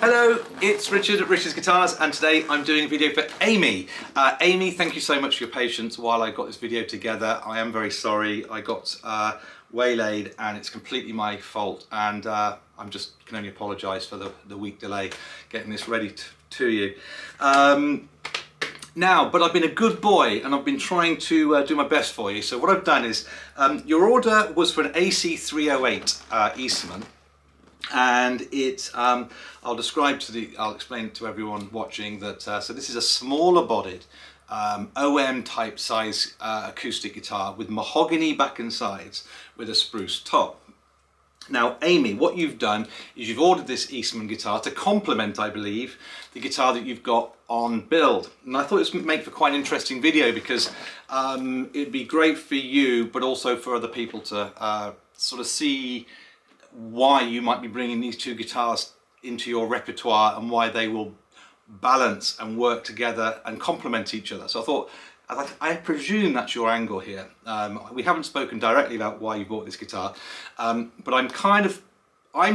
Hello, it's Richard at Richard's Guitars, and today I'm doing a video for Amy. Amy, thank you so much for your patience while I got this video together. I am very sorry. I got waylaid and it's completely my fault, and I'm just can only apologise for the week delay getting this ready to you. Now, but I've been a good boy and I've been trying to do my best for you. So what I've done is, your order was for an AC308 Eastman, and it's I'll explain to everyone watching that so this is a smaller bodied OM type size acoustic guitar with mahogany back and sides with a spruce top. Now, Amy, what you've done is you've ordered this Eastman guitar to complement, I believe, the guitar that you've got on build. And I thought it would make for quite an interesting video because it'd be great for you, but also for other people to sort of see why you might be bringing these two guitars into your repertoire and why they will balance and work together and complement each other. So I thought, I presume that's your angle here. We haven't spoken directly about why you bought this guitar, but I'm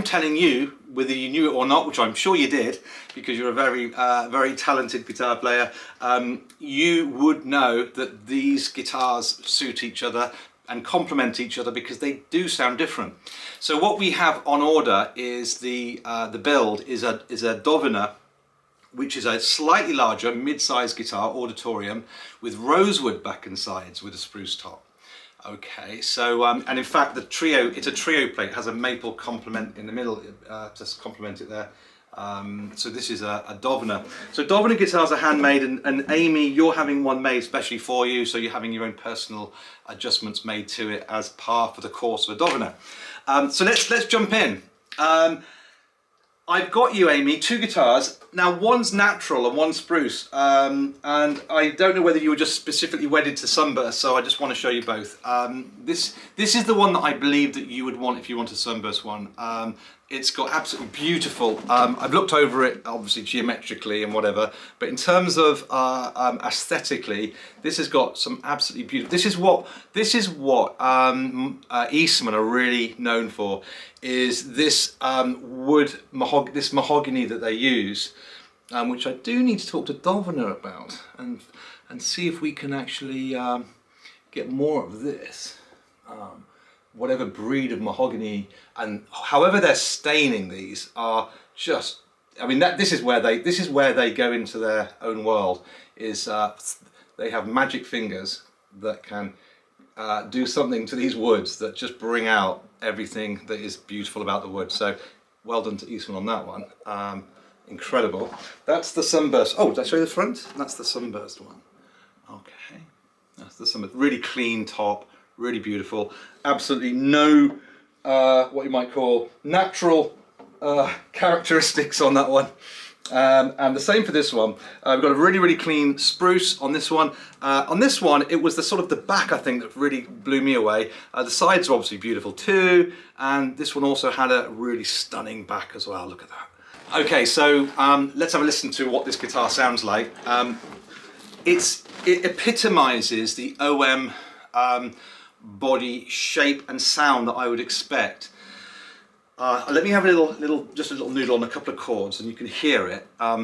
telling you, whether you knew it or not, which I'm sure you did, because you're a very, very talented guitar player, you would know that these guitars suit each other and complement each other because they do sound different. So what we have on order is the build is a Doviner, which is a slightly larger mid-sized guitar, auditorium, with rosewood back and sides with a spruce top. Okay, so and in fact the trio, it's a trio plate, it has a maple complement in the middle to complement it there. So this is a Doviner. So Doviner guitars are handmade, and Amy, you're having one made especially for you, so you're having your own personal adjustments made to it as par for the course of a Doviner. So let's jump in. I've got you, Amy, two guitars. Now, one's natural and one's spruce, and I don't know whether you were just specifically wedded to sunburst, so I just want to show you both. This is the one that I believe that you would want if you want a sunburst one. It's got absolutely beautiful, I've looked over it obviously geometrically and whatever, but in terms of aesthetically, this has got some absolutely beautiful, this is what Eastman are really known for, is this this mahogany that they use, which I do need to talk to Doviner about and see if we can actually get more of this. Whatever breed of mahogany, and however they're staining these are just, I mean, this is where they go into their own world, is they have magic fingers that can do something to these woods that just bring out everything that is beautiful about the wood. So well done to Eastman on that one. Incredible. That's the sunburst. Oh, did I show you the front? That's the sunburst one. Okay, that's the sunburst. Really clean top, really beautiful. Absolutely no what you might call natural characteristics on that one. And the same for this one. We've got a really clean spruce on this one. On this one, it was the sort of the back, I think, that really blew me away. The sides are obviously beautiful too, and this one also had a really stunning back as well. Look at that. Okay, so let's have a listen to what this guitar sounds like. It epitomizes the OM body shape and sound that I would expect. Let me have just a little noodle on a couple of chords and you can hear it. I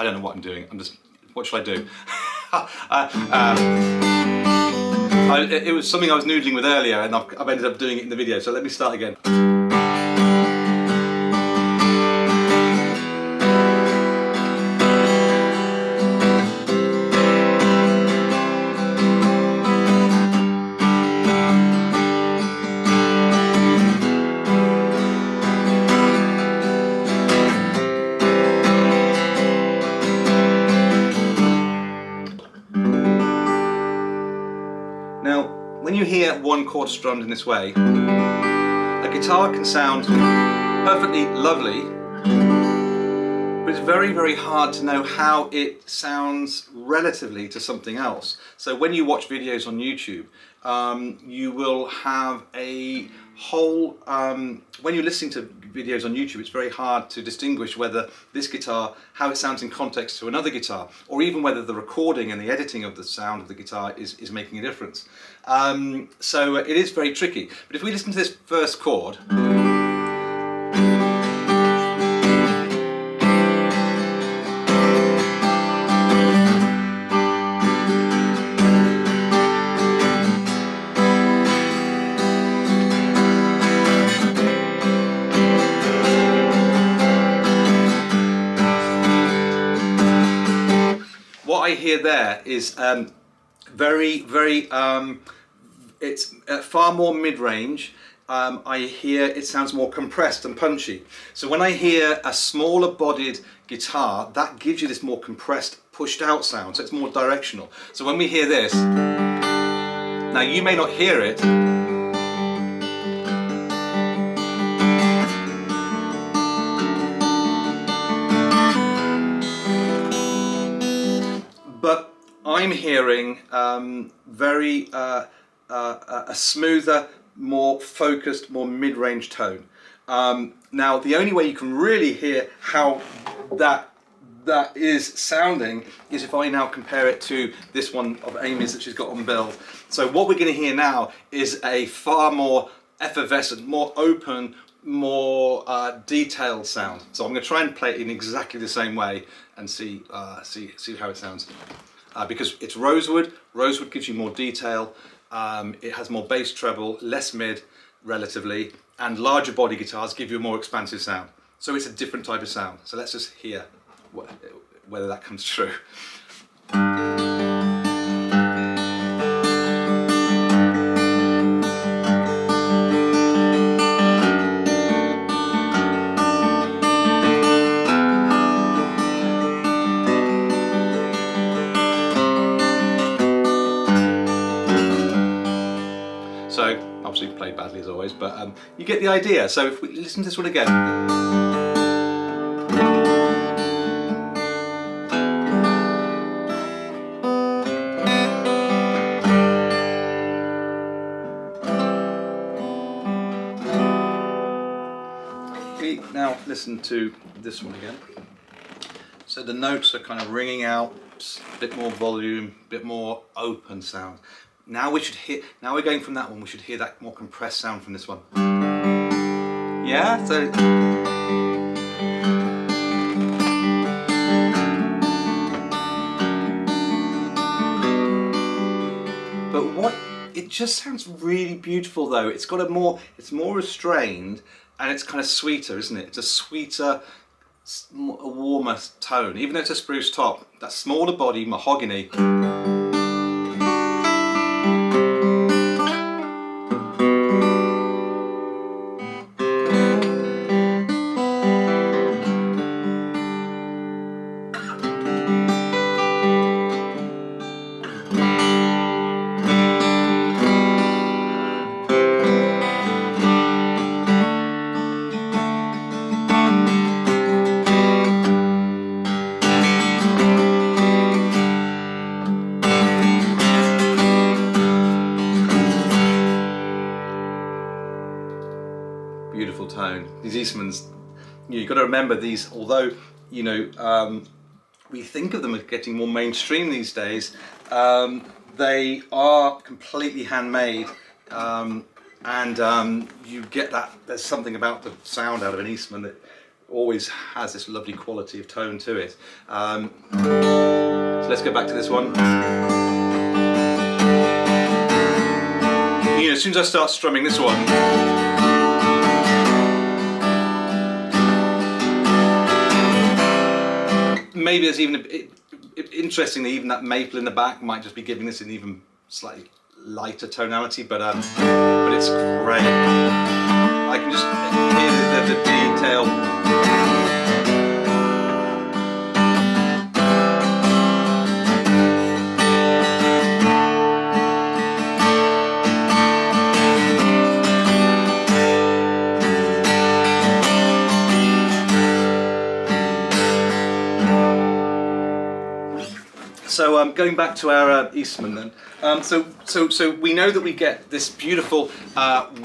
don't know what I'm doing. What should I do? It was something I was noodling with earlier and I've ended up doing it in the video, so let me start again. When you hear one chord strummed in this way, a guitar can sound perfectly lovely, but it's very, very hard to know how it sounds relatively to something else. So when you watch videos on YouTube, you will have a whole, when you're listening to videos on YouTube, it's very hard to distinguish whether this guitar, how it sounds in context to another guitar, or even whether the recording and the editing of the sound of the guitar is making a difference. So it is very tricky. But if we listen to this first chord, what I hear there is very, very, it's far more mid-range. I hear it sounds more compressed and punchy. So when I hear a smaller bodied guitar, that gives you this more compressed, pushed out sound, so it's more directional. So when we hear this, now you may not hear it, but I'm hearing a smoother, more focused, more mid-range tone. Now the only way you can really hear how that is sounding is if I now compare it to this one of Amy's that she's got on build. So what we're going to hear now is a far more effervescent, more open, more detailed sound. So I'm going to try and play it in exactly the same way and see how it sounds. Because it's rosewood. Rosewood gives you more detail. It has more bass treble, less mid relatively, and larger body guitars give you a more expansive sound. So it's a different type of sound. So let's just hear whether that comes true. So, obviously played badly as always, but you get the idea. So if we listen to this one again. We now listen to this one again. So the notes are kind of ringing out, a bit more volume, a bit more open sound. Now we should hear, now we're going from that one, we should hear that more compressed sound from this one. Yeah, so. But what, it just sounds really beautiful though. It's got it's more restrained and it's kind of sweeter, isn't it? It's a sweeter, a warmer tone. Even though it's a spruce top, that smaller body, mahogany. Beautiful tone. These Eastmans, you've got to remember these, although, you know, we think of them as getting more mainstream these days, they are completely handmade, and you get that, there's something about the sound out of an Eastman that always has this lovely quality of tone to it. So let's go back to this one. You know, as soon as I start strumming this one, maybe there's even interestingly, even that maple in the back might just be giving this an even slightly lighter tonality, but it's great. I can just hear the detail. going back to our Eastman then. So we know that we get this beautiful kind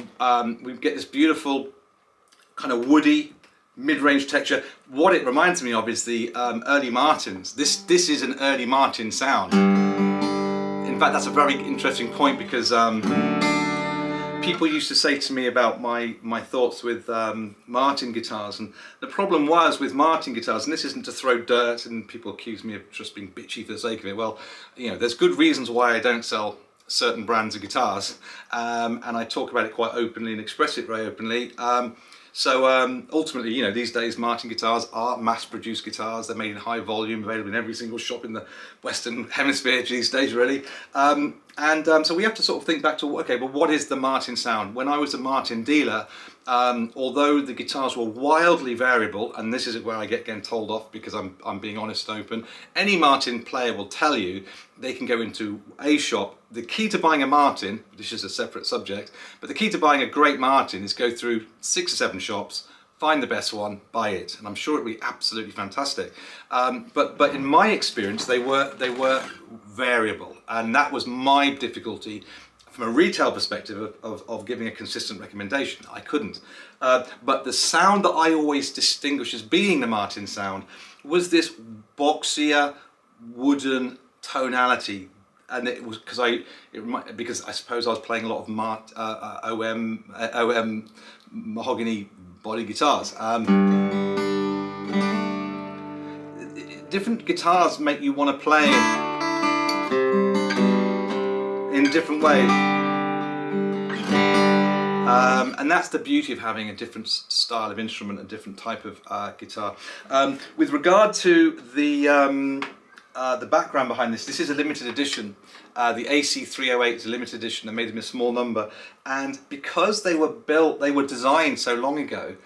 of woody mid-range texture. What it reminds me of is the early Martins. This is an early Martin sound. In fact, that's a very interesting point, because people used to say to me about my thoughts with Martin guitars, and the problem was with Martin guitars, and this isn't to throw dirt and people accuse me of just being bitchy for the sake of it. Well, you know, there's good reasons why I don't sell certain brands of guitars, and I talk about it quite openly and express it very openly. Ultimately, you know, these days Martin guitars are mass-produced guitars. They're made in high volume, available in every single shop in the Western Hemisphere these days, really. So we have to sort of think back to, okay, but what is the Martin sound? When I was a Martin dealer, although the guitars were wildly variable, and this is where I get getting told off because I'm being honest and open, any Martin player will tell you they can go into a shop. The key to buying a Martin, this is a separate subject, but the key to buying a great Martin is go through 6 or 7 shops, find the best one, buy it, and I'm sure it'll be absolutely fantastic. But in my experience, they were variable, and that was my difficulty from a retail perspective of giving a consistent recommendation. I couldn't. But the sound that I always distinguish as being the Martin sound was this boxier, wooden tonality. And it was because I suppose I was playing a lot of OM mahogany body guitars. Different guitars make you want to play in different ways, and that's the beauty of having a different style of instrument, a different type of guitar. With regard to the background behind this is a limited edition. The AC308 is a limited edition. They made them in a small number, and because they were designed so long ago,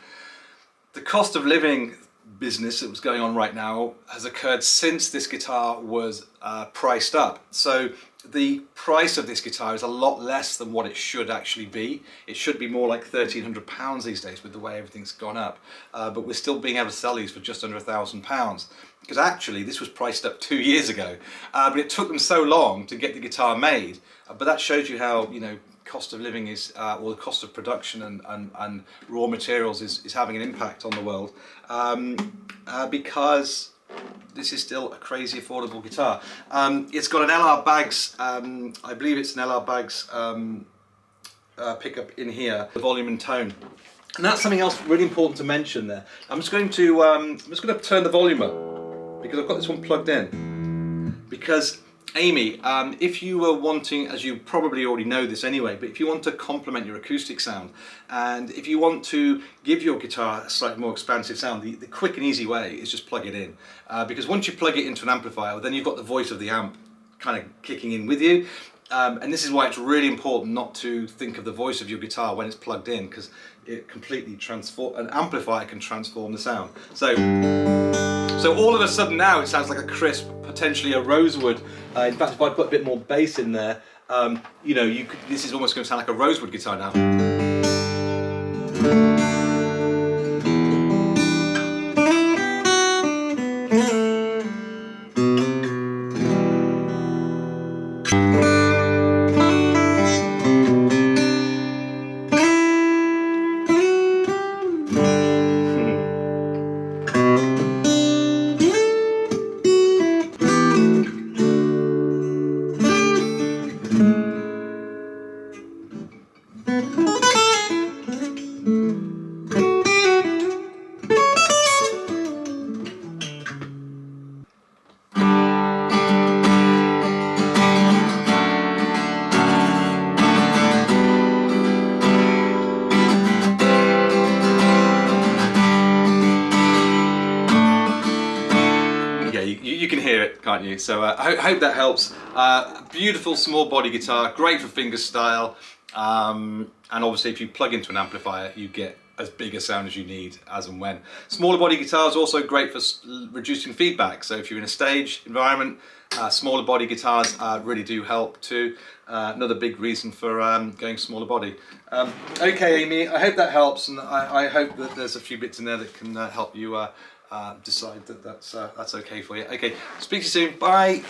the cost of living business that was going on right now has occurred since this guitar was priced up. So the price of this guitar is a lot less than what it should actually be. It should be more like £1,300 these days with the way everything's gone up. But we're still being able to sell these for just under £1,000. Because actually this was priced up 2 years ago. But it took them so long to get the guitar made. But that shows you how, you know, cost of living is, or the cost of production and raw materials is having an impact on the world. Because this is still a crazy affordable guitar. It's got an LR Baggs, I believe it's an LR Baggs pickup in here, the volume and tone. And that's something else really important to mention there. I'm just going to turn the volume up because I've got this one plugged in. Because Amy, if you were wanting, as you probably already know this anyway, but if you want to complement your acoustic sound, and if you want to give your guitar a slightly more expansive sound, the quick and easy way is just plug it in. Because once you plug it into an amplifier, then you've got the voice of the amp kind of kicking in with you. And this is why it's really important not to think of the voice of your guitar when it's plugged in, because it completely an amplifier can transform the sound. So all of a sudden now it sounds like a crisp, potentially a rosewood. In fact, if I put a bit more bass in there, you know, this is almost going to sound like a rosewood guitar now. You can hear it, can't you? So I hope that helps. Beautiful small body guitar, great for fingerstyle, and obviously if you plug into an amplifier you get as big a sound as you need as and when. Smaller body guitars also great for reducing feedback, so if you're in a stage environment, smaller body guitars really do help too. Another big reason for going smaller body. Okay Amy, I hope that helps, and I hope that there's a few bits in there that can help you decide that that's okay for you. Okay, speak to you soon, bye!